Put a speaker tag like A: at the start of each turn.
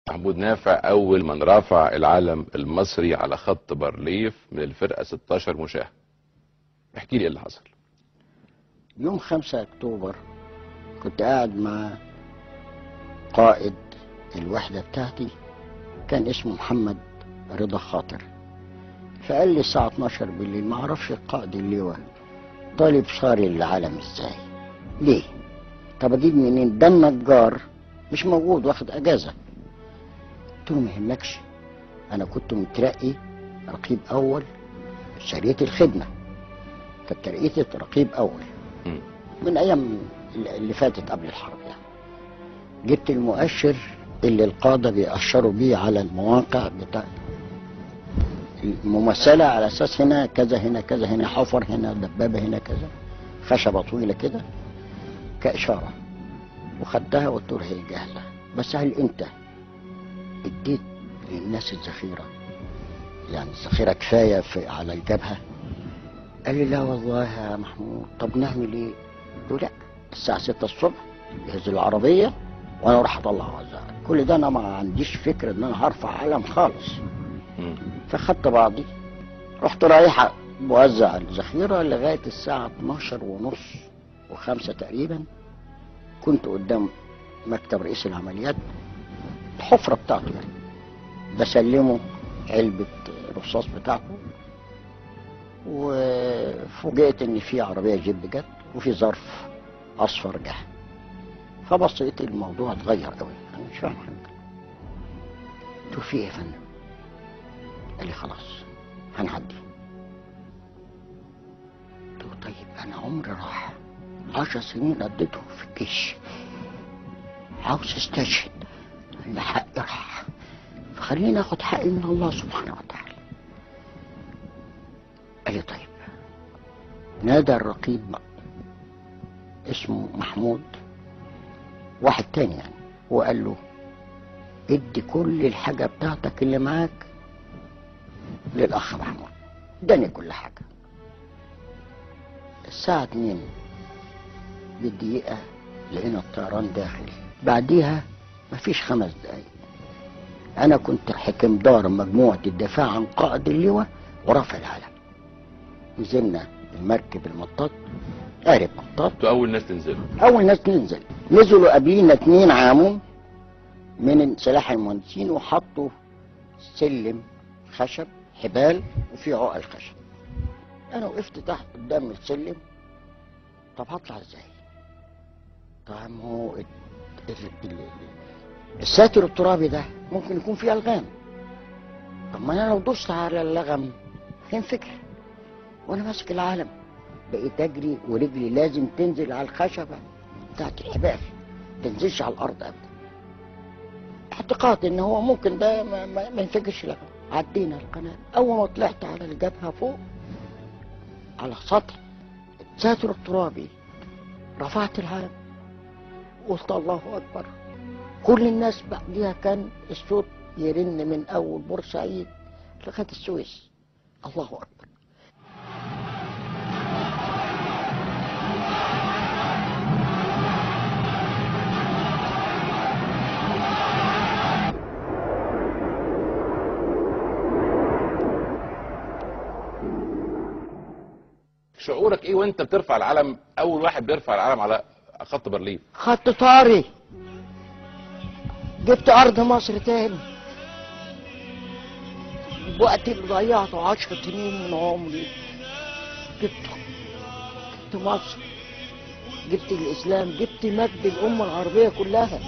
A: محمود نافع أول من رفع العلم المصري على خط بارليف من الفرقة 16 مشاة. احكي لي ايه اللي حصل.
B: يوم 5 أكتوبر كنت قاعد مع قائد الوحدة بتاعتي، كان اسمه محمد رضا خاطر، فقال لي الساعة 12 بالليل ما اعرفش القائد اللواء طالب صاري العلم ازاي؟ ليه؟ طب اجيب منين؟ ده النجار مش موجود واخد اجازة. قلت له ما يهمكش، انا كنت مترقي رقيب اول سرية الخدمة، كانت ترقية رقيب اول من ايام اللي فاتت قبل الحرب يعني. جبت المؤشر اللي القادة بيأشروا بيه على المواقع بتاع الممثلة، على اساس هنا كذا هنا كذا، هنا حفر، هنا دبابة، هنا كذا، خشبة طويلة كده كإشارة، وخدتها وقلت له هي جاهزة، بس هل انت اديت للناس الذخيرة؟ يعني الذخيرة كفاية على الجبهة؟ قال لي لا والله يا محمود. طب نعمل ايه؟ قلت له لا، الساعة 6 الصبح جهز العربية وانا راح اطلع وزع. كل ده انا ما عنديش فكرة ان انا هرفع علم خالص. فخدت بعضي رحت رايح بوزع الذخيرة لغاية الساعة 12:30 و5 تقريبا. كنت قدام مكتب رئيس العمليات، الحفرة بتاعته يعني، بسلمه علبة الرصاص بتاعته، وفوجئت ان في عربية جيب جت وفي ظرف اصفر جه. فبصيت الموضوع اتغير قوي، انا مش فاهم حاجة. قلت له في ايه يا فندم؟ قال لي خلاص هنعدي. قلت له طيب انا عمري راح 10 سنين قضيتهم في الجيش، عاوز استشهد، ان حقي راح، فخليني اخد حقي من الله سبحانه وتعالى. قال لي طيب. نادى الرقيب اسمه محمود، واحد تاني يعني، وقال له ادي كل الحاجة بتاعتك اللي معاك للأخ محمود. اداني كل حاجة. الساعة 2 بالدقيقة لقينا الطيران داخل. بعديها مفيش 5 دقايق أنا كنت حكم دار مجموعة الدفاع عن قائد اللواء ورفع العلم. نزلنا المركب المطاط، قارب مطاط،
A: انتوا أول ناس تنزلوا؟
B: أول ناس ننزل. نزلوا قبلينا 2 عامون من سلاح المهندسين وحطوا سلم خشب حبال وفي عقل خشب. انا وقفت تحت قدام السلم، طب هطلع ازاي؟ طب ما هو الساتر الترابي ده ممكن يكون فيه الغام، طب ما انا لو دوست على اللغم هينفجر وانا ماسك العالم. بقيت اجري ورجلي لازم تنزل على الخشبه بتاعت الحبال، ما تنزلش على الارض ابدا، اعتقاد ان هو ممكن ده ما ينفجرش لغم. عدينا القناه، اول ما طلعت على الجبهه فوق على سطح الساتر الترابي رفعت العلم، قلت الله اكبر. كل الناس بعديها كان الصوت يرن من اول بورسعيد لغايه السويس، الله اكبر.
A: شعورك ايه وانت بترفع العلم، اول واحد بيرفع العلم على خط بارليف؟
B: خط طاري، جبت ارض مصر تاني. الوقت اللي ضيعته 10 سنين من عمري جبت مصر، جبت الاسلام، جبت مجد الامه العربيه كلها.